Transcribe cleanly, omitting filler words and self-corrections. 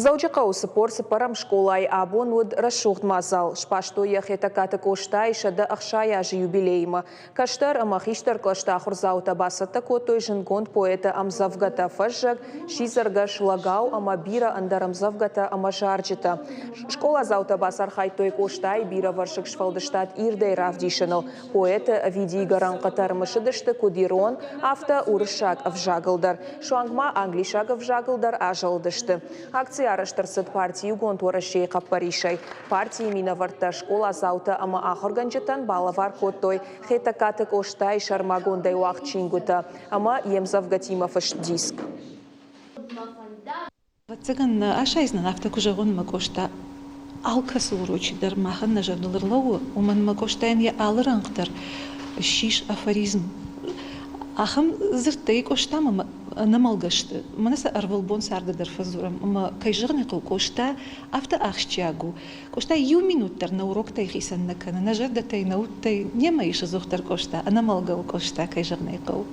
Заучақау спор сыпарам школай абон уд расшухт мазал. Шпашто яхета каты коштай шада ахшая жи юбилейма. Каштар амахиштар клаштахур заута басата котой жингонд поэта амзавгата фажжак, шизаргаш лагау амабира андарамзавгата амашарджита. Школа заута басар хайтой коштай бира варшик шфалдыштат ирдей равдишанал. Поэта види гаран катармышыдышты кудирон авто уршак авжагалдар. Шуангма англишак авжагалдар ажалдышты. Акция араштырсыд партию гонтуара шейқа паришай. Партии минаварта школа заута ама ахорганжитан балавар коттой хетакатык оштай шармагондай уақ чингута. Ама емзавгатимафыш диск. Цыган ашайзнан автокужагон макошта алкас урочидар махан нажардылырлау уман макоштайн я алыранктар шиш афоризм. Ахам зыртай коштама намалгашты. Манаса арвалбон сардадар фазурам. Ама кайжырны кол кошта авто ахчагу. Кошта ю минуттар на урок тай хисан накана. Нажарда тай наут тай нема иша зухтар кошта. А намалгал кошта кайжырны кол.